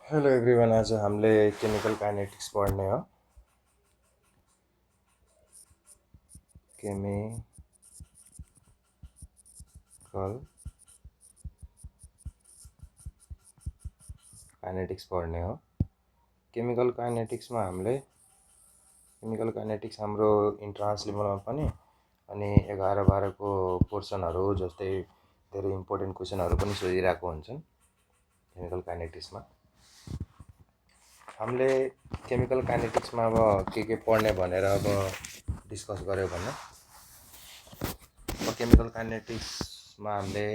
Hello everyone, आज हामीले chemical kinetics पढ्ने हो। केमिकल काइनेटिक्स पढ्ने हो। केमिकल काइनेटिक्स हाम्रो इन्ट्रान्स लेभलमा पनि अनि 11-12को पोर्सनहरू जस्तै धेरै इम्पोर्टेन्ट क्वेसनहरू पनि सोधिरहेको हुन्छन् केमिकल काइनेटिक्समा। हामीले केमिकल काइनेटिक्समा अब के पढ्ने भनेर अब डिस्कस गऱ्यो भने केमिकल काइनेटिक्समा हामीले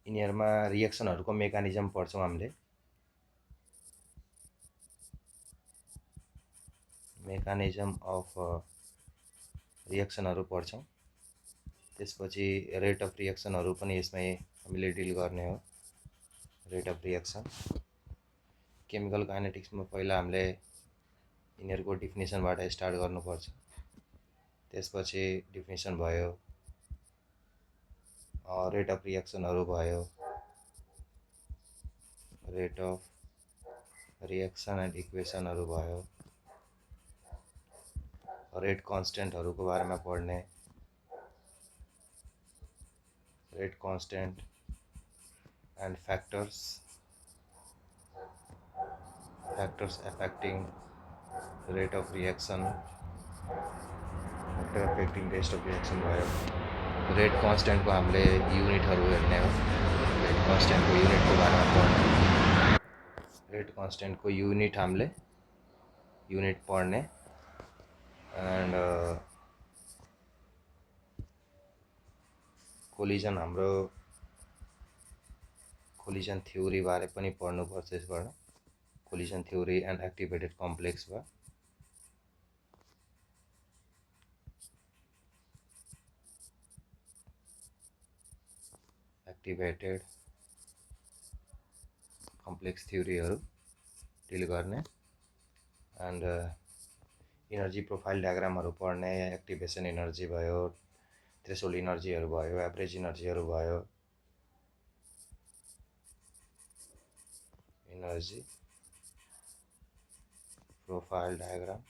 यिनीहरूमा रिएक्सनहरूको मेकानिजम पढ्छौँ। हामीले मेकानिजम अफ रिएक्सनहरू पढ्छौँ। त्यसपछि रेट अफ रिएक्सनहरू पनि यसमै हामीले डिल गर्ने हो। रेट अफ रिएक्सन केमिकल काइनेटिक्समा पहिला हामीले यिनीहरूको डिफिनेसनबाट स्टार्ट गर्नुपर्छ। त्यसपछि डिफिनेसन भयो, रेट अफ रिएक्सनहरू भयो, रेट अफ रिएक्सन एन्ड इक्वेसनहरू भयो, रेट कन्स्टेन्टहरूको बारेमा पढ्ने, rate constant and factors affecting rate of reaction, factor affecting rate of reaction भयो। रेट कन्स्टेन्टको हामीले युनिटहरू हेर्ने हो। रेट कन्स्टेन्टको युनिटको बारेमा पढ्ने, रेट कन्स्टेन्टको युनिट हामीले युनिट पढ्ने एन्ड कोलिजन थ्योरी बारे पनि पढ्नुपर्छ। यसबाट collision theory and activated complex भयो। एक्टिभेटेड कम्प्लेक्स थ्योरीहरू डिल गर्ने एन्ड इनर्जी प्रोफाइल डायग्रामहरू पढ्ने, एक्टिभेसन इनर्जी भयो, थ्रेसोल्ड इनर्जीहरू भयो, एभरेज इनर्जीहरू भयो, energy profile diagram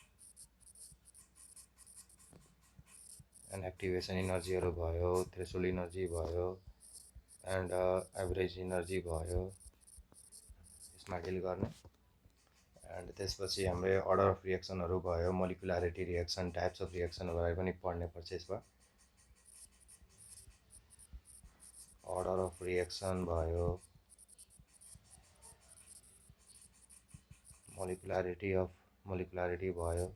and activation इनर्जीहरू भयो, थ्रेसोल्ड इनर्जी भयो एन्ड एभरेज इनर्जी भयो, यसमा डिल गर्ने। एन्ड त्यसपछि हाम्रो अर्डर अफ रिएक्सनहरू भयो, मोलिकुलारिटी रिएक्सन, टाइप्स अफ रिएक्सनहरू बारे पनि पढ्ने पर्छ। यसमा अर्डर अफ रिएक्सन भयो, मोलिकुलारिटी भयो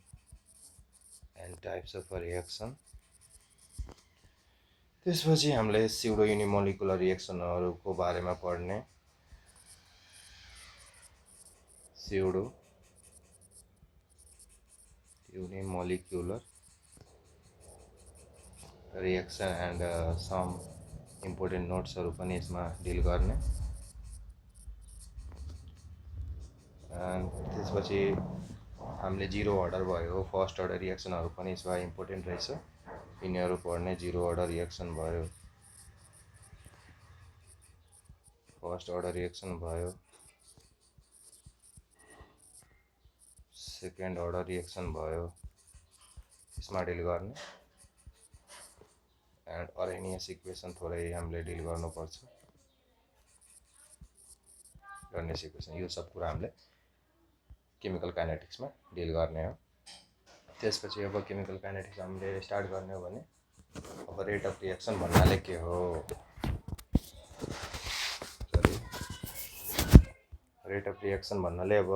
एन्ड टाइप्स अफ रिएक्सन। त्यसपछि हामीले स्युडो युनिमोलिकुलर रिएक्सनहरूको बारेमा पढ्ने, pseudo unimolecular reaction and some important नोट्सहरू पनि यसमा डिल गर्ने। त्यसपछि हामीले जिरो अर्डर भयो, फर्स्ट अर्डर रिएक्सनहरू पनि यसमा इम्पोर्टेन्ट रहेछ, यिनीहरू पढ्ने। जिरो अर्डर रिएक्सन भयो, फर्स्ट अर्डर रिएक्सन भयो, सेकेन्ड अर्डर रिएक्सन भयो, यसमा डिल गर्ने एन्ड अरेनियस इक्वेसन थोरै हामीले डिल गर्नुपर्छ। अरेनियस इक्वेसन यो सब कुरा हामीले केमिकल काइनेटिक्समा डिल गर्ने हो। त्यसपछि अब केमिकल काइनेटिक्स हामीले स्टार्ट गर्ने हो भने अब रेट अफ रिएक्सन भन्नाले के हो? रेट अफ रिएक्सन भन्नाले अब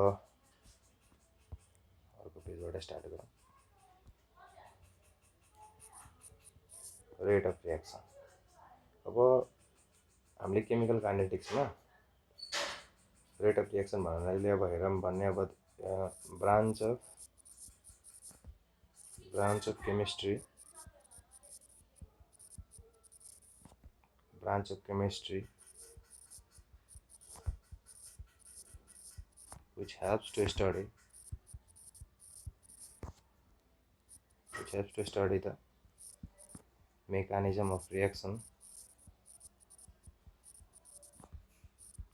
अर्को पेजबाट स्टार्ट गरौँ। रेट अफ रिएक्सन अब हामीले केमिकल काइनेटिक्समा रेट अफ रिएक्सन भन्नाले अब हेरौँ भन्ने अब branch of chemistry which helps to study the mechanism of reaction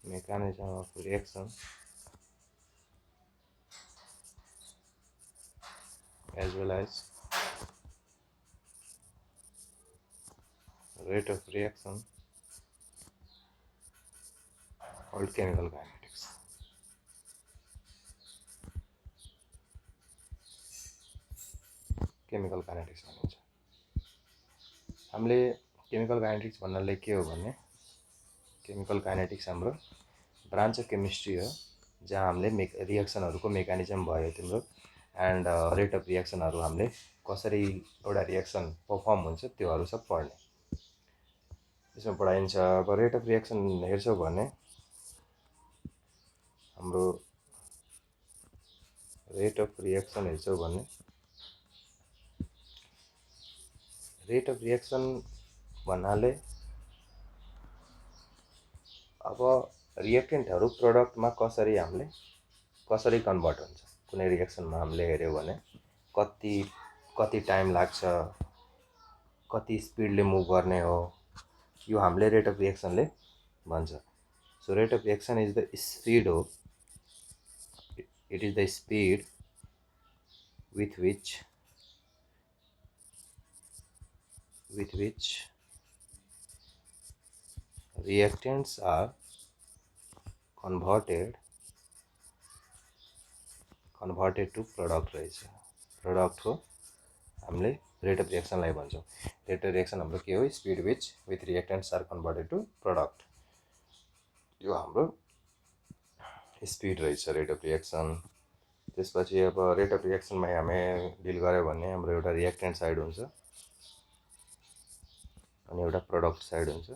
mechanism of reaction as well as rate of reaction called chemical kinetics. Chemical kinetics भनिन्छ। हामीले chemical kinetics भन्नाले के हो भने केमिकल काइनेटिक्स हाम्रो ब्रान्च अफ केमिस्ट्री हो जहाँ हामीले रिएक्सनहरूको मेकानिजम भयो तिम्रो एन्ड रेट अफ रिएक्सनहरू हामीले कसरी एउटा रिएक्सन पर्फर्म हुन्छ त्योहरू सब पढ्ने। यसमा पढाइन्छ। अब रेट अफ रिएक्सन हेर्छौ भने हाम्रो रेट अफ रिएक्सन हेर्छौ भने रेट अफ रिएक्सन भन्नाले अब रिएक्टेन्टहरू प्रोडक्टमा कसरी कन्भर्ट हुन्छ कुनै रिएक्सनमा हामीले हेऱ्यौँ भने कति टाइम लाग्छ, कति स्पिडले मुभ गर्ने हो, यो हामीले रेट अफ रिएक्सनले भन्छ। So rate of reaction is the speed हो, it is the speed with which reactants are converted to product रहेछ। प्रोडक्ट हो हामीले रेट अफ रिएक्सनलाई भन्छौँ। रेट अफ रिएक्सन हाम्रो के हो, speed with reactants are converted to product, यो हाम्रो स्पिड रहेछ रेट अफ रिएक्सन। त्यसपछि अब रेट अफ रिएक्सनमा हामी डिल गऱ्यो भने हाम्रो एउटा रिएक्टेन्ट साइड हुन्छ अनि एउटा प्रोडक्ट साइड हुन्छ।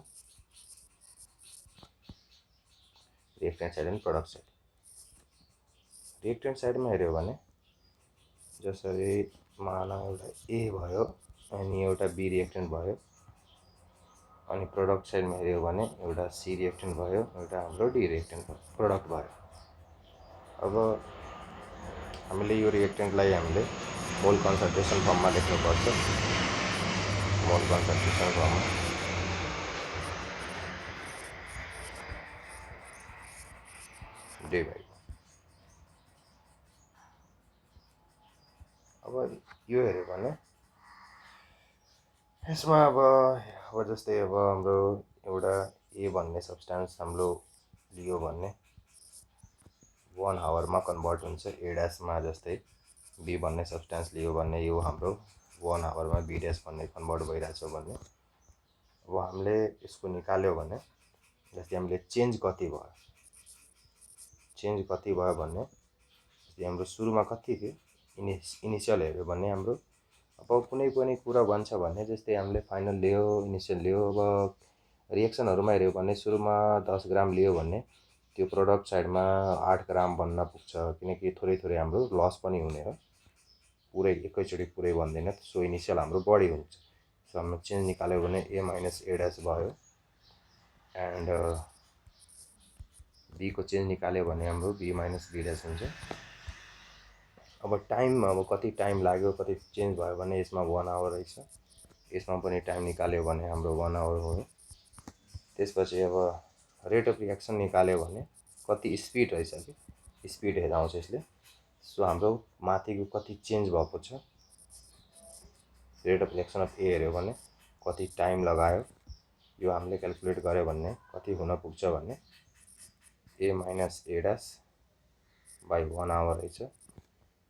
रिएक्टेन्ट साइड अनि प्रोडक्ट साइड। रिएक्टेन्ट साइडमा हेऱ्यो भने जसरी मान एउटा ए भयो अनि एउटा बी रिएक्टेन्ट भयो, अनि प्रोडक्ट साइडमा हेऱ्यो भने एउटा सी रिएक्टेन्ट भयो, एउटा हाम्रो डी रिएक्टेन्ट भयो, प्रोडक्ट भयो। अब हामीले यो रिएक्टेन्टलाई हामीले मोल कन्सन्ट्रेसन फर्ममा लेख्नुपर्छ। मोल कन्सन्ट्रेसन फर्ममा डी बाई। अब यो हेऱ्यो भने यसमा अब जस्तै अब हाम्रो एउटा ए भन्ने सब्सटेन्स हाम्रो लियो भने 1 आवरमा कन्भर्ट हुन्छ ए ड्यासमा। जस्तै बी भन्ने सब्सटेन्स लियो भने यो हाम्रो 1 आवरमा बी ड्यास भन्ने कन्भर्ट भइरहेछ भने अब हामीले यसको निकाल्यो भने जस्तै हामीले चेन्ज कति भयो भने जस्तै हाम्रो सुरुमा कति थियो इनिसियल हेऱ्यो भने हाम्रो अब कुनै पनि कुरा भन्छ भने जस्तै हामीले फाइनल लियो, इनिसियल लियो। अब रिएक्सनहरूमा हेऱ्यो भने सुरुमा 10 ग्राम लियो भने त्यो प्रोडक्ट साइडमा 8 ग्राम बन्न पुग्छ, किनकि थोरै हाम्रो लस पनि हुने हो, पुरै एकैचोटि पुरै बन्दैन। सो इनिसियल हाम्रो बढी हुन्छ। सो हाम्रो चेन्ज निकाल्यो भने ए माइनस ए ड्यास भयो एन्ड बीको चेन्ज निकाल्यो भने हाम्रो बी माइनस बी ड्यास हुन्छ। अब टाइम, अब कति टाइम लाग्यो, कति चेन्ज भयो भने यसमा 1 आवर रहेछ, यसमा पनि टाइम निकाल्यो भने हाम्रो 1 आवर हो। त्यसपछि अब रेट अफ रिएक्सन निकाल्यो भने कति स्पिड रहेछ कि स्पिड हेर्दा आउँछ यसले। सो हाम्रो माथिको कति चेन्ज भएको छ, रेट अफ रिएक्सन अफ ए हेऱ्यो भने कति टाइम लगायो, यो हामीले क्यालकुलेट गर्यो भने कति हुन पुग्छ भने A minus A dash by 1 hour रहेछ।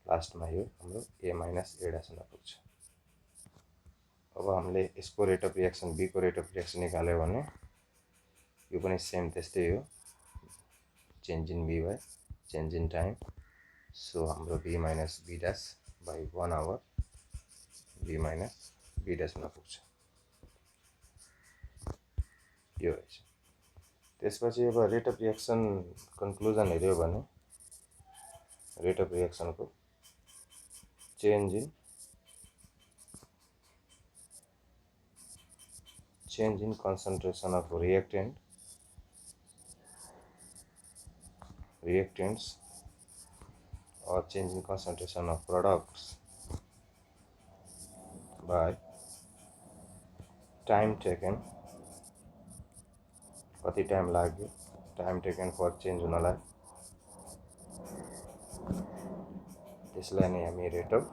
लास्टमा यो हाम्रो ए माइनस ए ड्यास हुन पुग्छ। अब हामीले यसको रेट अफ रिएक्सन बीको रेट अफ रिएक्सन निकाल्यो भने यो पनि सेम त्यस्तै हो, change in B by change in time. So हाम्रो B minus B dash by 1 hour B minus B dash हुन पुग्छ, यो रहेछ। त्यसपछि अब रेट अफ रिएक्सन कन्क्लुजन हेऱ्यो भने रेट अफ रिएक्सनको change in concentration of reactants or change in concentration of products by time taken, कति टाइम लाग्यो, टाइम टेकन फर चेन्ज हुनलाई, त्यसलाई नै हामी रेट अफ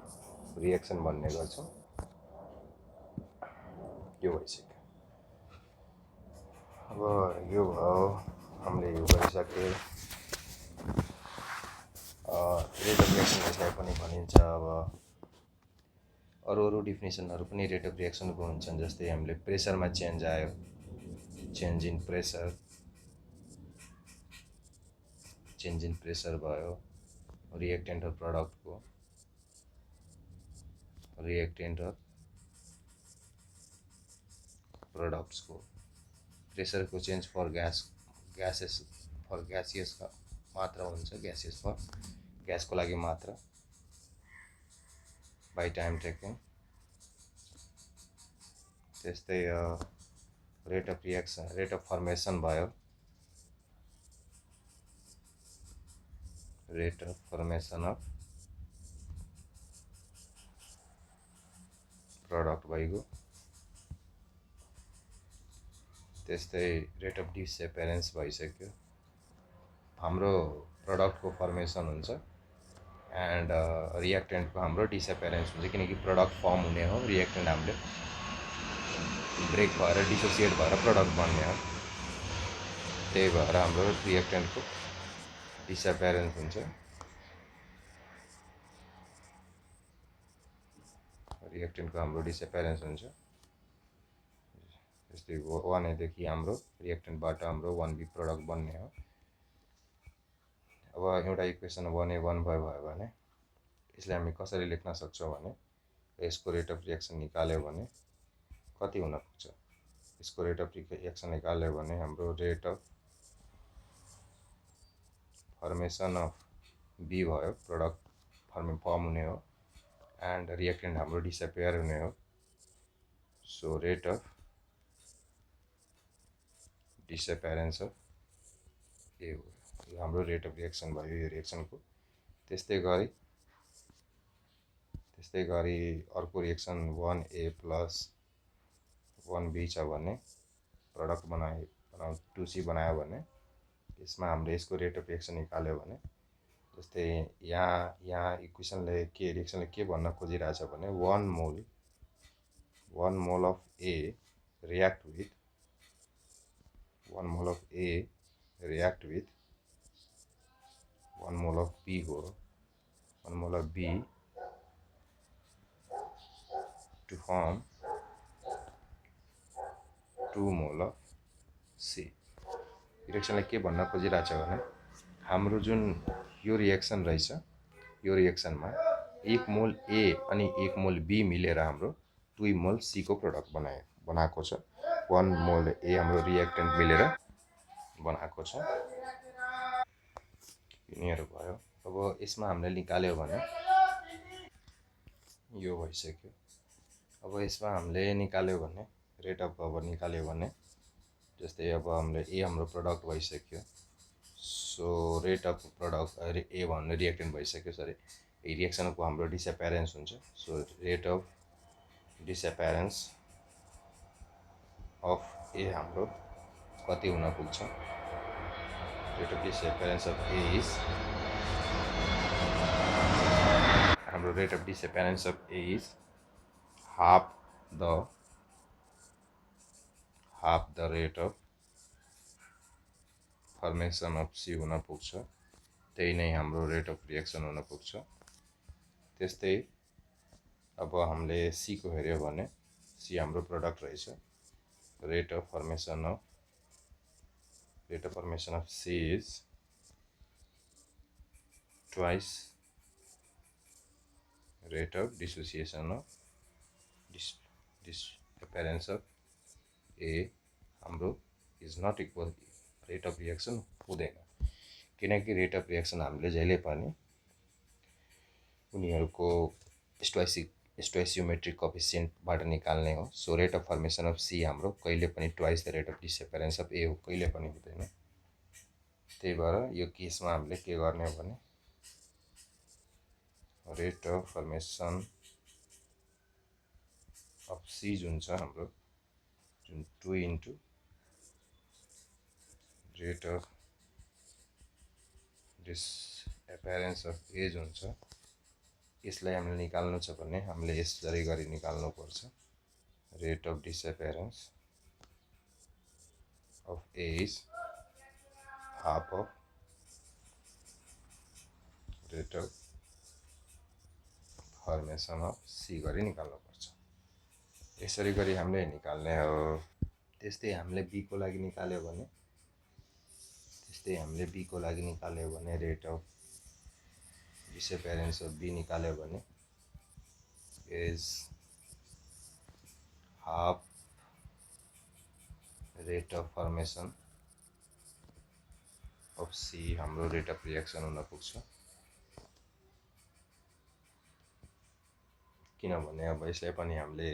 रिएक्सन भन्ने गर्छौँ। यो भइसक्यो। अब यो भयो, हामीले यो गरिसके। रेट अफ रिएक्सन यसलाई पनि भनिन्छ। अब अरू डिफिनेसनहरू पनि रेट अफ रिएक्सनको हुन्छन्, जस्तै हामीले प्रेसरमा चेन्ज आयो, चेन्ज इन प्रेसर भयो, रिएक्टेन्ट र प्रडक्टको प्रोडक्ट्सको प्रेसरको चेन्ज फर ग्यासियस मात्रा हुन्छ, ग्यासको लागि मात्रा बाई टाइम टेकिङ। त्यस्तै रेट अफ फर्मेसन भयो, rate of formation of product भइगयो। त्यस्तै रेट अफ डिसएपेरेन्स भइसक्यो। हाम्रो प्रडक्टको फर्मेसन हुन्छ एन्ड रिएक्टेन्टको हाम्रो डिसएपेरेन्स हुन्छ, किनकि प्रडक्ट फर्म हुने हो, रिएक्टेन्ट हामीले ब्रेक भएर डिसोसिएट भएर प्रडक्ट बन्ने हो। त्यही भएर हाम्रो रिएक्टेन्टको डिसएपेरेन्स हुन्छ, जस्तै 1A देखि हाम्रो रिएक्टेन्टबाट हाम्रो 1B प्रडक्ट बन्ने हो। अब एउटा इक्वेसन 1A 1B भयो भने यसलाई हामी कसरी लेख्न सक्छौँ भने, यसको रेट अफ रिएक्सन निकाल्यो भने कति हुन पुग्छ? यसको रेट अफ रिएक्सन निकाल्यो भने हाम्रो rate of formation of B भयो, प्रडक्ट फर्म हुने हो, एन्ड रिएक्टेन्ट हाम्रो डिसएपेयर हुने हो। So rate of disappearance of A हो, यो हाम्रो रेट अफ रिएक्सन भयो यो रिएक्सनको। त्यस्तै गरी अर्को रिएक्सन 1A प्लस 1B छ भने, प्रडक्ट 2C बनायो भने यसमा हामीले यसको रेट अफ रिएक्सन निकाल्यो भने, जस्तै यहाँ रिएक्सनले के भन्न खोजिरहेछ भने 1 mole of A react with 1 mole of B हो, 1 mole of B to form 2 mole of C। रिएक्सनले के भन्न खोजिरहेछ भने हाम्रो जुन यो रिएक्सन रहेछ, यो रिएक्सनमा 1 मोल A अनि 1 मोल B मिलेर हाम्रो 2 मोल C को प्रडक्ट बनाएको छ। 1 मोल A हाम्रो रिएक्टेन्ट मिलेर बनाएको छ। यिनीहरू भयो। अब यसमा हामीले निकाल्यो भने यो भइसक्यो। अब यसमा हामीले निकाल्यो भने रेट अफ निकाल्यो भने, जस्तै अब हामीले ए हाम्रो प्रडक्ट भइसक्यो। So rate of product A भन्ने रिएक्टेन्ट भइसक्यो, सरी रिएक्सनको हाम्रो डिसएपेरेन्स हुन्छ। So rate of disappearance of A हाम्रो कति हुन पुग्छ? Rate of disappearance of A is हाम्रो rate of disappearance of A is half the rate of formation of C हुन पुग्छ। त्यही नै हाम्रो रेट अफ रिएक्सन हुन पुग्छ। त्यस्तै अब हामीले सी को हेऱ्यो भने सी हाम्रो प्रडक्ट रहेछ। Rate of formation of C is twice rate of dissociation of disappearance of A हाम्रो is not equal rate of reaction हुँदैन, किनकि रेट अफ रिएक्सन हामीले जहिले पनि उनीहरूको स्टोइसियोमेट्रिक कोएफिसिएन्टबाट निकाल्ने हो। So rate of formation of C हाम्रो कहिले पनि twice the rate of disappearance of A हो, कहिले पनि हुँदैन। त्यही भएर यो केसमा हामीले के गर्ने भने rate of formation of C जुन छ हाम्रो, जुन 2 into rate of disappearance of A's हुन्छ। यसलाई हामीले निकाल्नु छ भने हामीले यसरी गरी निकाल्नुपर्छ। Rate of disappearance of A is half of rate of formation of C गरी निकाल्नुपर्छ। यसरी गरी हामीले निकाल्ने हो। त्यस्तै हामीले बी को लागि निकाल्यो भने rate of disappearance of B निकाल्यो भने is half rate of formation of C हाम्रो रेट अफ रिएक्सन हुन पुग्छ। किनभने अब यसलाई पनि हामीले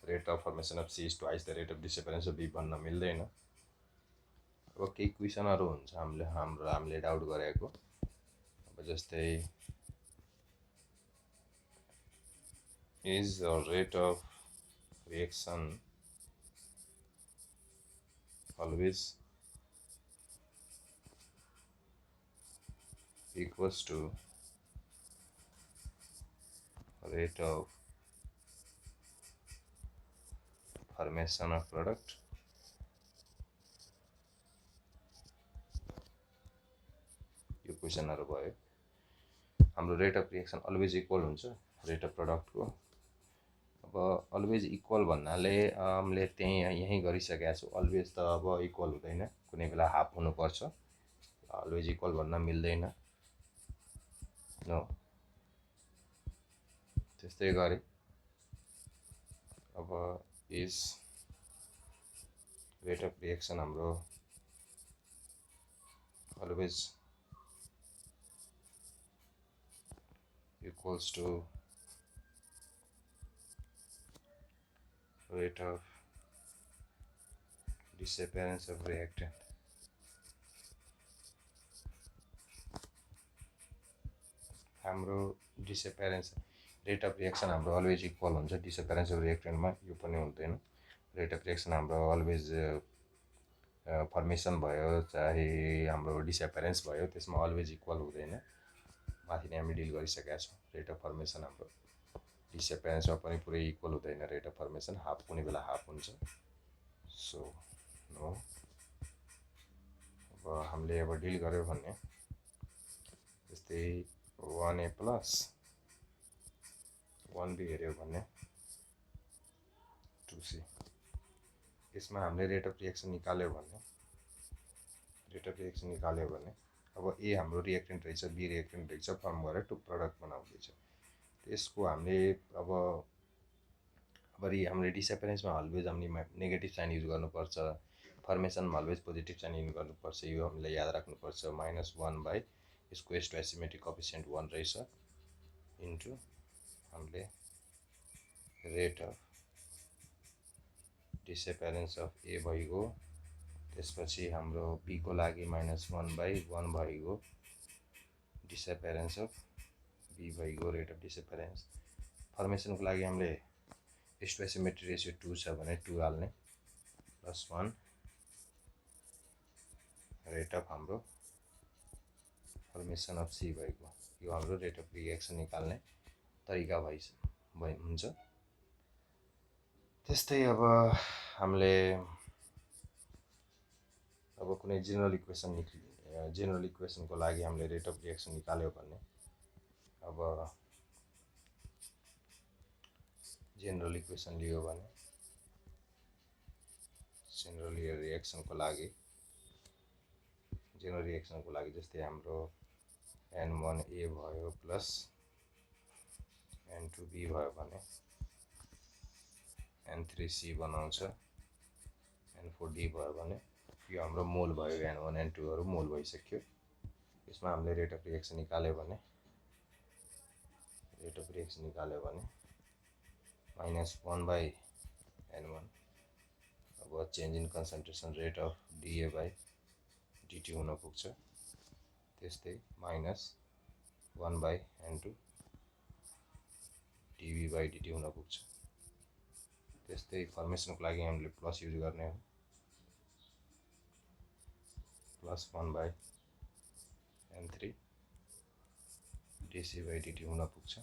rate of formation of C is twice the rate of disappearance of B भन्न मिल्दैन। अब केही क्वेसनहरू हुन्छ हामीले डाउट गरेको। अब जस्तै is rate of reaction always equals to rate of formation of product? यो क्वेसनहरु भयो। हाम्रो rate of reaction always equal हुन्छ रेट अफ प्रोडक्टको। अब अलवेज इक्वल भन्नाले हामीले त्यही यही गरिसकेका छौँ। अलवेज त अब इक्वल हुँदैन, कुनै बेला हाफ हुनुपर्छ। अलवेज इक्वल भन्न मिल्दैन। नो, त्यस्तै गरी अब इज रेट अफ रिएक्सन हाम्रो always equals to rate of disappearance of reactant. हाम्रो डिसएपियरेन्स रेट अफ रिएक्सन हाम्रो अलवेज इक्वल हुन्छ डिसएपियरेन्स अफ रिएक्टेन्टमा। यो पनि हुँदैन। रेट अफ रिएक्सन हाम्रो अलवेज फर्मेसन भयो चाहे हाम्रो डिसएपियरेन्स भयो त्यसमा अलवेज इक्वल हुँदैन। माथि नै हामी डिल गरिसकेका छौँ। रेट अफ फर्मेसन हाम्रो डिसएपियरेन्समा पनि पुरै इक्वल हुँदैन। रेट अफ फर्मेसन हाफ, कुनै बेला हाफ हुन्छ। So no. अब हामीले अब डिल गर्यो भने जस्तै 1A प्लस 1B हेऱ्यो भने 2C। यसमा हामीले रेट अफ रिएक्सन निकाल्यो भने अब ए हाम्रो रिएक्टेन्ट रहेछ, बी रिएक्टेन्ट रहेछ, फर्म गरेर टु प्रडक्ट बनाउँदैछ। त्यसको हामीले अब हामीले डिसएपियरेन्समा अलवेज हामीले नेगेटिभ साइन युज गर्नुपर्छ। फर्मेसनमा अलवेज पोजिटिभ साइन युज गर्नुपर्छ। यो हामीले याद राख्नुपर्छ। -1 यसको स्टोइसियोमेट्रिक कोएफिसिएन्ट 1 रहेछ इन्टु हामीले रेट अफ डिसएपियरेन्स अफ ए भइगयो। त्यसपछि हाम्रो बी को लागि -1/1 भइगयो डिसएपियरेन्स अफ बी भइगयो रेट अफ डिसएपियरेन्स। फर्मेसनको लागि हामीले स्टोइसियोमेट्रिक रेसियो 2 छ भने 2 हाल्ने +1 रेट अफ हाम्रो फर्मेसन अफ सी भइगयो। यो हाम्रो रेट अफ रिएक्सन निकाल्ने तरिका हुन्छ। त्यस्तै अब हामीले अब कुनै जेनरल इक्वेसनको लागि हामीले रेट अफ रिएक्सन निकाल्यो भने अब जेनरल इक्वेसन लियो भने जेनरल रिएक्सनको लागि जस्तै हाम्रो N1A भयो प्लस N2B भयो भने N3C बनाउँछ। N4D भयो भने यो हाम्रो मोल भयो। N1 N2 हरु मोल भइसक्यो। यसमा हामीले रेट अफ रिएक्सन निकाल्यो भने -1/N1 अब change in concentration rate of dA/dt हुन पुग्छ। त्यस्तै -1/N2 dB/dt हुन पुग्छ। त्यस्तै फर्मेसनको लागि हामीले प्लस युज गर्ने हो। +1/N3 dc/dt हुन पुग्छ।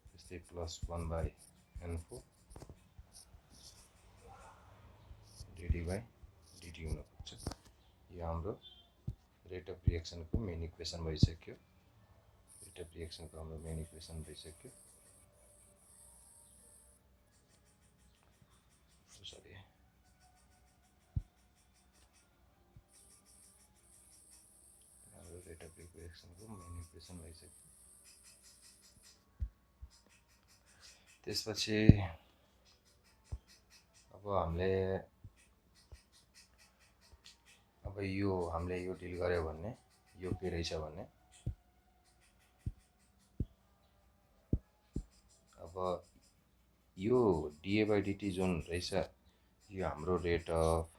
त्यस्तै +1/n4 dd/dt हुन पुग्छ। यो हाम्रो रेट अफ रिएक्सनको मेन इक्वेसन भइसक्यो। रेट अफ रिएक्सनको हाम्रो मेन इक्वेसन भइसक्यो। सरी, हाम्रो रेट अफ रिएक्सनको मेन इक्वेसन भइसक्यो। त्यसपछि अब हामीले यो डिल गर्यो भने यो के रहेछ भने अब यो dA/dt जुन रहेछ यो हाम्रो रेट अफ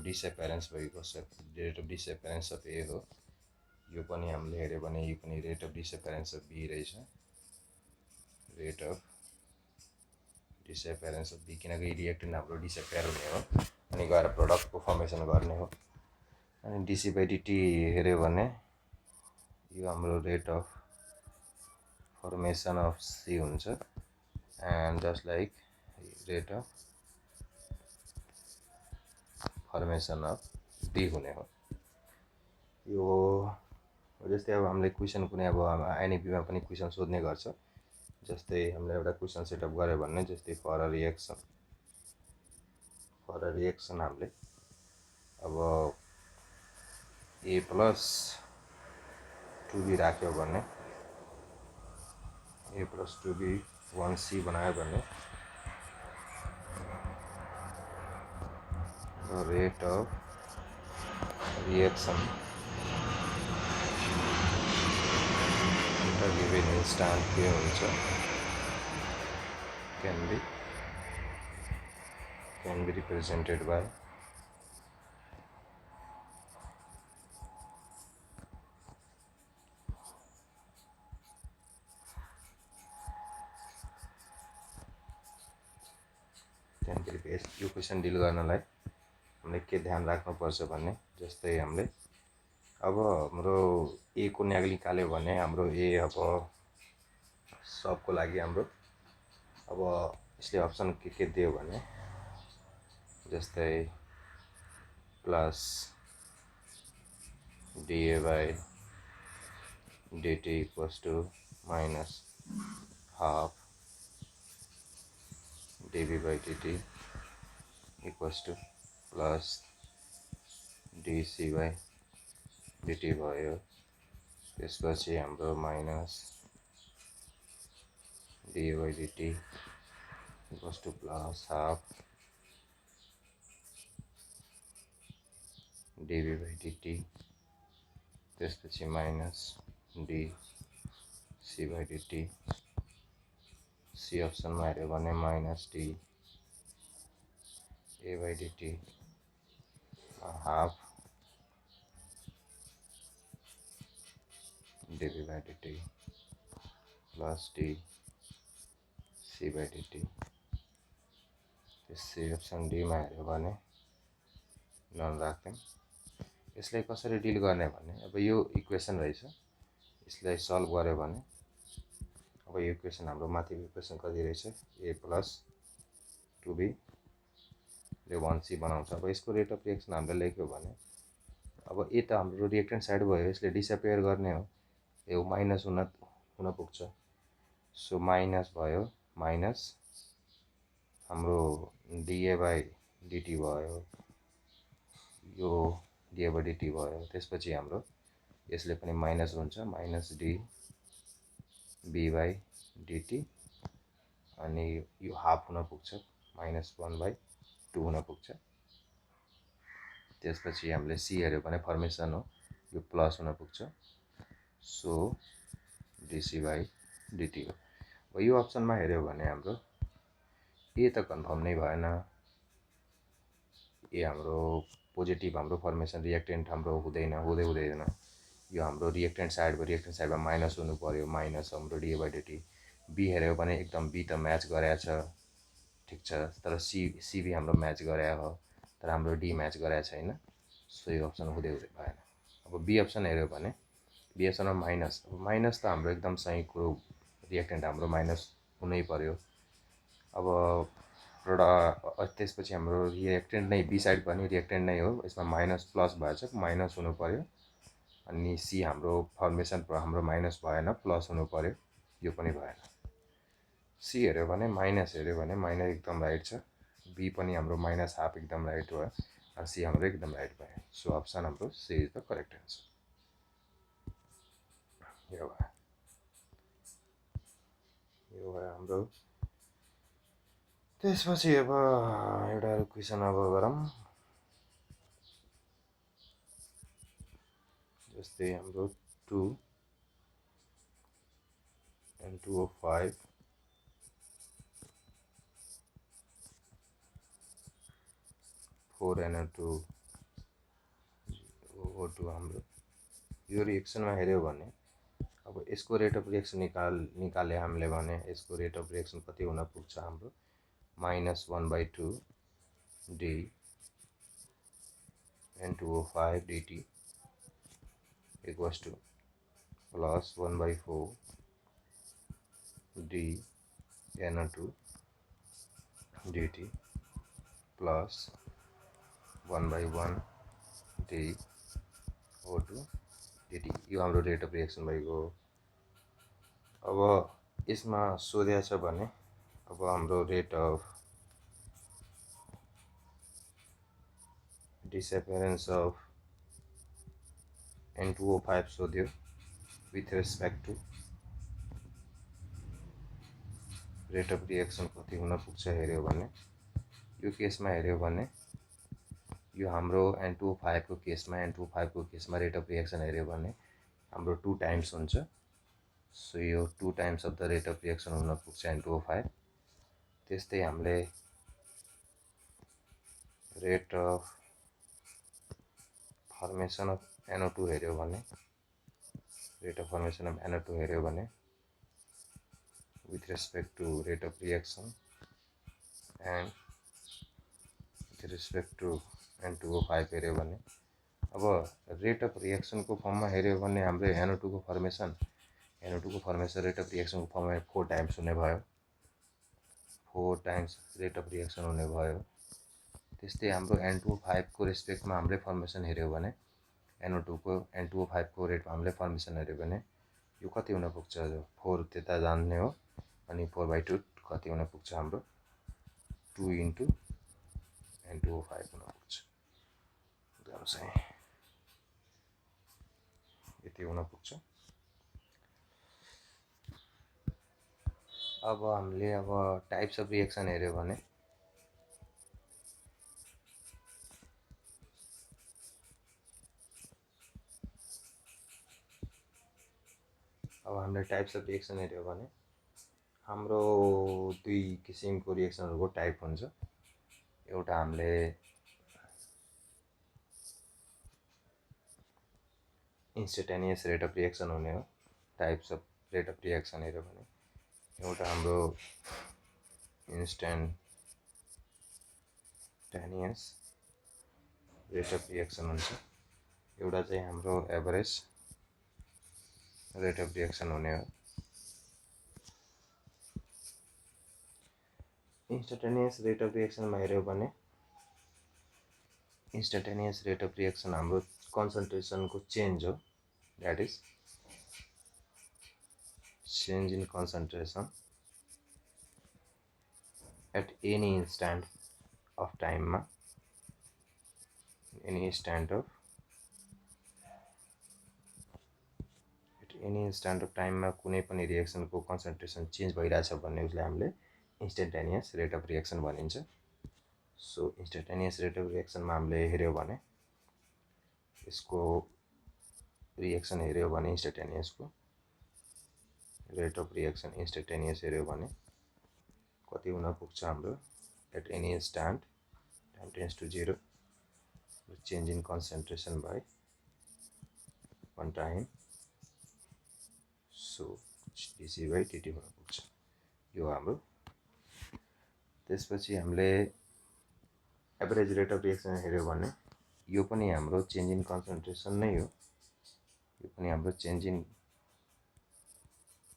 डिसएपियरेन्स भएको छ। Rate of disappearance of A हो। यो पनि हामीले हेर्यो भने यो पनि rate of disappearance of be रहेछ। Rate of disappearance of be, किनकि रिएक्टेन्ट हाम्रो डिसएपियर हुने हो अनि गएर प्रोडक्टको फर्मेसन गर्ने हो। अनि dc/dt हेर्यो भने यो हाम्रो rate of formation of C हुन्छ and just like rate of formation of D हुने हो। यो जस्तै अब हामीले क्वेसन कुनै अब आइएनइपीमा पनि क्वेसन सोध्ने गर्छ। जस्तै हामीले एउटा क्वेसन सेटअप गर्यो भने जस्तै फर अ रिएक्सन हामीले अब a+2b राख्यो भने a+2b 1c बनायो भने rate of reaction given instant के हुन्छ can be represented by यो क्वेसन डिल गर्नलाई हामीले के ध्यान राख्नुपर्छ भने जस्तै हामीले अब हाम्रो ए को न्याग निकाल्यो भने हाम्रो ए अब सबको लागि हाम्रो अब यसले अप्सन के दियो भने जस्तै plus dA/dt equals to minus half dB/dt equals to plus dC/dt भयो। त्यसपछि हाम्रो minus dA/dt equals to plus half dB/dt। त्यसपछि माइनस dC/dt। सी अप्सनमा हेऱ्यो भने minus dA/dt half dB/dt plus dC/dt। C option डीमा हेऱ्यो भने नन राख्यौँ। यसलाई कसरी डिल गर्ने भने अब यो इक्वेसन रहेछ, यसलाई सल्भ गर्यो भने अब यो इक्वेसन हाम्रो माथिको इक्वेसन कति रहेछ a+2b ले 1c बनाउँछ। अब यसको रेट अफ रिएक्सन हामीले लेख्यो भने अब ए त हाम्रो रिएक्टेन्ट साइड भयो, यसले डिसएपियर गर्ने हो, यो माइनस हुन पुग्छ। सो माइनस भयो, माइनस हाम्रो dA/dt भयो, यो dA/dt भयो। त्यसपछि हाम्रो यसले पनि माइनस हुन्छ, माइनस dB/dt अनि यो हाफ हुन पुग्छ, -1/2 हुन पुग्छ। त्यसपछि हामीले सी हेऱ्यो भने फर्मेसन हो, यो प्लस हुन पुग्छ। सो dC/dt हो। अब यो अप्सनमा हेऱ्यो भने हाम्रो ए त कन्फर्म नै भएन। ए हाम्रो पोजिटिभ हाम्रो फर्मेसन रिएक्टेन्ट हाम्रो हुँदैन। यो हाम्रो रिएक्टेन्ट साइड भयो, रिएक्टेन्ट साइडमा माइनस हुनु पर्यो, माइनस हाम्रो dA/dt। बी हेऱ्यो भने एकदम बी त म्याच गरेको छ, ठिक छ, तर सी भी हाम्रो म्याच गरेको हो, तर हाम्रो डी म्याच गरेको छैन। सो यो अप्सन हुँदै भएन। अब बी अप्सन हेऱ्यो भने बिएसएनमा माइनस, अब माइनस त हाम्रो एकदम सही कुरो, रिएक्टेन्ट हाम्रो माइनस हुनै पर्यो। अब त्यसपछि हाम्रो रिएक्टेन्ट नै बी साइड पनि रिएक्टेन्ट नै हो, यसमा माइनस प्लस भएछ, माइनस हुनु पर्यो। अनि सी हाम्रो फर्मेसन हाम्रो माइनस भएन, प्लस हुनु पर्यो, यो पनि भएन। सी हेऱ्यो भने माइनस, हेऱ्यो भने माइनस एकदम राइट छ। बी पनि हाम्रो माइनस हाफ एकदम राइट भयो, अनि सी हाम्रो एकदम राइट भयो। सो अप्सन हाम्रो C is the correct answer. यो भयो हाम्रो। त्यसपछि अब एउटा क्वेसन अब गरौँ, जस्तै हाम्रो 2 N2O5 4NO2O2 हाम्रो यो रिएक्सनमा हेऱ्यो भने अब यसको रेट अफ रिएक्सन निकाले हामीले भने यसको रेट अफ रिएक्सन कति हुन पुग्छ हाम्रो -1/2 D N2O5 dt equals to +1/4 D NO2 dt plus 1/1 D O2 dt, यो हाम्रो रेट अफ रिएक्सन भइगयो। अब यसमा सोधेको छ भने अब हाम्रो रेट अफ डिसअपियरेन्स अफ N2O5 सोध्यो with respect to rate of reaction कति हुन पुग्छ हेऱ्यो भने, यो केसमा हेऱ्यो भने यो हाम्रो N2O5 को केसमा रेट अफ रिएक्सन हेऱ्यो भने हाम्रो 2 टाइम्स हुन्छ। सो यो 2 times of the rate of reaction हुन पुग्छ N2O5। त्यस्तै हामीले rate of formation of NO2 हेऱ्यो भने, rate of formation of NO2 हेऱ्यो भने with respect to rate of reaction and with respect to N2O5 हेऱ्यो भने, अब रेट अफ रिएक्सनको फर्ममा हेऱ्यो भने हाम्रो NO2 को फर्मेसन रेट अफ रिएक्सनको फर्ममा 4 टाइम्स हुने भयो, 4 टाइम्स रेट अफ रिएक्सन हुने भयो। त्यस्तै हाम्रो N2O5 को रेस्पेक्टमा हामीले फर्मेसन हेऱ्यो भने N2O5 को रेटमा हामीले फर्मेसन हेऱ्यो भने यो कति हुन पुग्छ, 4 त्यता जान्ने हो, अनि 4/2 कति हुन पुग्छ हाम्रो 2 into N2O5 हुन पुग्छ। यति हुन पुग्छ। अब हामीले अब टाइप्स अफ रिएक्सन हेऱ्यो भने हाम्रो 2 किसिमको रिएक्सनहरुको टाइप हुन्छ। एउटा हामीले इन्स्टेन्टेनियस रेट अफ रिएक्सन हुने हो, types of rate of reaction हेऱ्यो भने एउटा हाम्रो इन्स्टेन्टेनियस रेट अफ रिएक्सन हुन्छ, एउटा चाहिँ हाम्रो एभरेज रेट अफ रिएक्सन हुने हो। इन्स्टेन्टेनियस रेट अफ रिएक्सनमा हेऱ्यो भने इन्स्टेन्टेनियस रेट अफ रिएक्सन हाम्रो कन्सन्ट्रेसनको चेन्ज हो, that is change in concentration at any instant of टाइममा, एनी इन्स्ट्यान्ट अफ टाइममा कुनै पनि रिएक्सनको कन्सन्ट्रेसन चेन्ज भइरहेछ भन्ने उसलाई हामीले इन्स्टेन्टेनियस रेट अफ रिएक्सन भनिन्छ। सो इन्स्टेन्टेनियस रेट अफ रिएक्सनमा हामीले हेऱ्यो भने यसको रिएक्सन हेऱ्यो भने इन्स्टेन्टेनियसको रेट अफ रिएक्सन इन्स्टेन्टेनियस हेऱ्यो भने कति हुन पुग्छ हाम्रो at any instant time tends to 0 change in concentration by 1 time, so dC/dt हुन पुग्छ, यो हाम्रो। त्यसपछि हामीले एभरेज रेट अफ रिएक्सन हेऱ्यो भने यो पनि हाम्रो चेन्ज इन कन्सन्ट्रेसन नै हो, यो पनि हाम्रो चेन्ज इन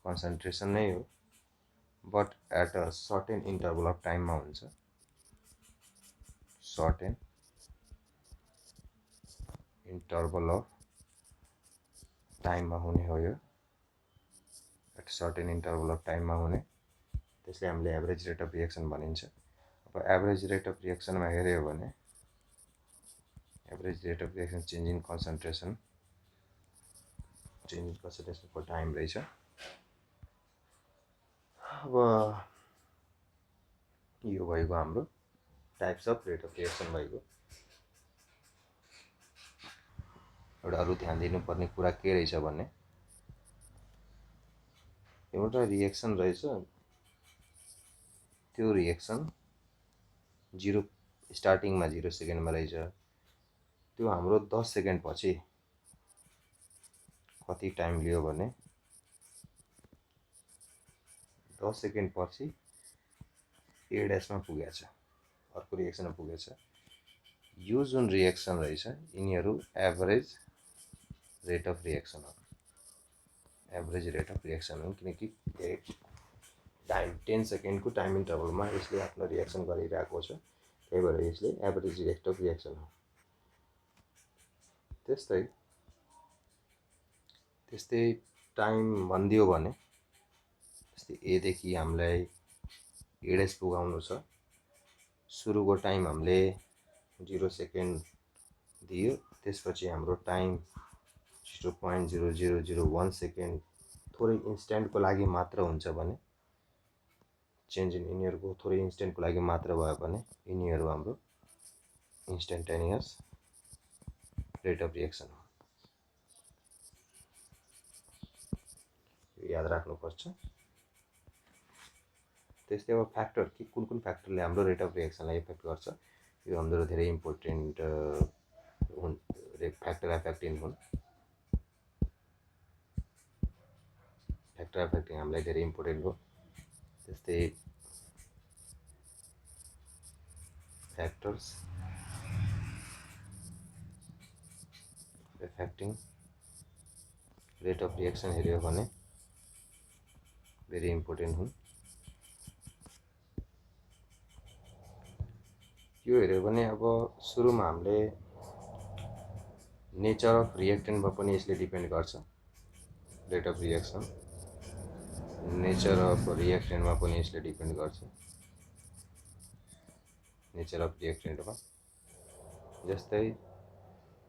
कन्सन्ट्रेसन नै हो, but at a certain interval of टाइममा हुन्छ। सर्टेन इन्टरभल अफ टाइममा हुने हो यो, एट सर्टेन इन्टरभल अफ टाइममा हुने, त्यसले हामीले एभरेज रेट अफ रिएक्सन भनिन्छ। अब एभरेज रेट अफ रिएक्सनमा हेऱ्यो भने average rate of reaction change in concentration for time रहेछ। अब यो भएको हाम्रो types of rate of reaction भएको। एउटा अरू ध्यान दिनुपर्ने कुरा के रहेछ भने एउटा रिएक्सन रहेछ, त्यो रिएक्सन स्टार्टिङमा 0 सेकेन्डमा रहेछ, त्यो हाम्रो 10 सेकेन्ड पछि कति टाइम लियो भने 10 सेकेन्ड पछि ए ड्यासमा पुगेछ, अर्को रिएक्सनमा पुगेछ। यो जुन रिएक्सन रहेछ यिनीहरू एभरेज रेट अफ रिएक्सन हो, एभरेज रेट अफ रिएक्सन हो, किनकि टाइम 10 सेकेन्डको टाइम इन्टरभलमा यसले आफ्नो रिएक्सन गरिरहेको छ, त्यही भएर यसले एभरेज रेट अफ रिएक्सन हो। त्यस्तै टाइम भनिदियो भने जस्तै एदेखि हामीलाई ए ड्यास पुगाउनु छ, सुरुको टाइम हामीले 0 सेकेन्ड दियो, त्यसपछि हाम्रो टाइम 0.0001 सेकेन्ड थोरै इन्स्ट्यान्टको लागि मात्र हुन्छ भने, चेन्ज इन यिनीहरूको थोरै इन्स्ट्यान्टको लागि मात्र भयो भने यिनीहरू हाम्रो इन्स्ट्यान्टेनियस रेट अफ रिएक्सन हो, याद राख्नुपर्छ। त्यस्तै अब फ्याक्टर कि कुन फ्याक्टरले हाम्रो रेट अफ रिएक्सनलाई इफेक्ट गर्छ, यो हाम्रो धेरै इम्पोर्टेन्ट फ्याक्टर एफेक्टिङ हुन्। फ्याक्टर एफेक्टिङ हामीलाई धेरै इम्पोर्टेन्ट हो। त्यस्तै factors affecting rate of reaction हेऱ्यो भने भेरी इम्पोर्टेन्ट हुन्। यो हेऱ्यो भने अब सुरुमा हामीले नेचर अफ रिएक्टेन्टमा पनि यसले डिपेन्ड गर्छ, rate of reaction nature of रिएक्टेन्टमा पनि यसले डिपेन्ड गर्छ। नेचर अफ रिएक्टेन्टमा जस्तै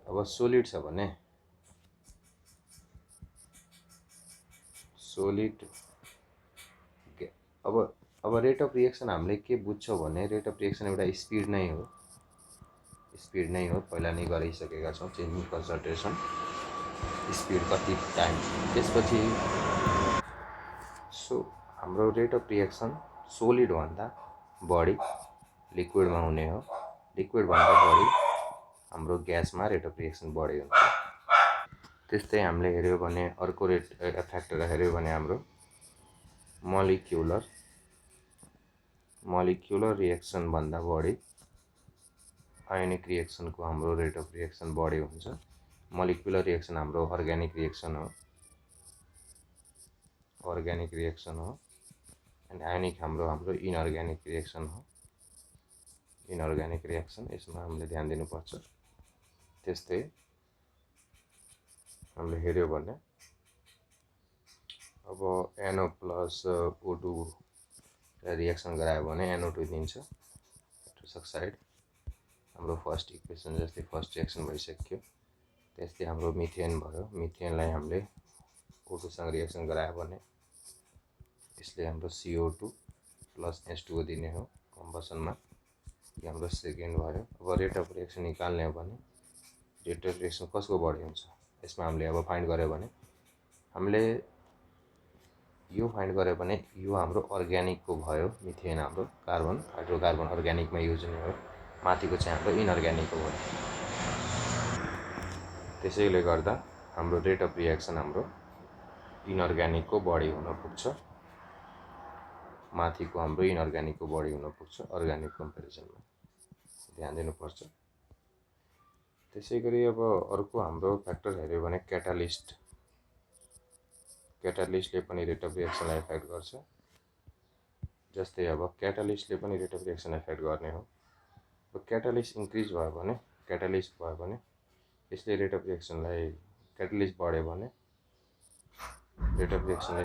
अब सोलिड छ भने सोलिड अब रेट अफ रिएक्सन हामीले के बुझ्छौँ भने रेट अफ रिएक्सन एउटा स्पिड नै हो, पहिला नै गरिसकेका छौँ, चेन्ज इन कन्सन्ट्रेसन स्पिड कति टाइम, त्यसपछि हाम्रो रेट अफ रिएक्सन सोलिड भन्दा बढी लिक्विडमा हुने हो, लिक्विड भन्दा बढी हाम्रो ग्यासमा रेट अफ रिएक्सन बढी हुन्छ। त्यस्तै हामीले हेऱ्यो भने अर्को फ्याक्टर हेऱ्यो भने हाम्रो मलिक्युलर रिएक्सन भन्दा बढी आयोनिक रिएक्सनको हाम्रो रेट अफ रिएक्सन बढी हुन्छ। मलिक्युलर रिएक्सन हाम्रो अर्ग्यानिक रिएक्सन हो, एन्ड आयोनिक हाम्रो इनअर्ग्यानिक रिएक्सन हो, इनअर्ग्यानिक रिएक्सन, यसमा हामीले ध्यान दिनुपर्छ। त्यस्तै हामीले हेऱ्यो भने अब NO प्लस O2 रिएक्सन गरायो भने NO2 दिन्छ, नाइट्रस अक्साइड, हाम्रो फर्स्ट इक्वेसन जस्तै फर्स्ट रिएक्सन भइसक्यो। त्यस्तै हाम्रो मिथेन भयो, मिथेनलाई हामीले O2सँग रिएक्सन गरायो भने यसले हाम्रो CO2 प्लस H2O दिने हो कम्बसनमा, यो हाम्रो सेकेन्ड भयो। अब रेट अफ रिएक्सन निकाल्ने हो भने रेट अफ रिएक्सन कसको बढी हुन्छ, यसमा हामीले अब फाइन्ड गऱ्यो भने हामीले यो फाइन्ड गऱ्यो भने यो हाम्रो अर्ग्यानिकको भयो, मिथेन हाम्रो हाइड्रोकार्बन अर्ग्यानिकमा युज हुने हो, माथिको चाहिँ हाम्रो इनअर्ग्यानिकको भयो। त्यसैले गर्दा हाम्रो रेट अफ रिएक्सन हाम्रो इनअर्ग्यानिकको बढी हुन पुग्छ, माथिको हाम्रो इनअर्ग्यानिकको बढी हुन पुग्छ अर्ग्यानिक कम्पेरिजनमा, ध्यान दिनुपर्छ। त्यसै गरी अब अर्को हाम्रो फ्याक्टर हेऱ्यो भने क्याटालिस्ट क्याटालिस्टले पनि रेट अफ रिएक्सनलाई एफेक्ट गर्छ। जस्तै अब क्याटालिस्टले पनि रेट अफ रिएक्सन एफेक्ट गर्ने हो। अब क्याटालिस्ट इन्क्रिज भयो भने, क्याटालिस्ट भयो भने यसले रेट अफ रिएक्सनलाई, क्याटालिस्ट बढ्यो भने रेट अफ रिएक्सनलाई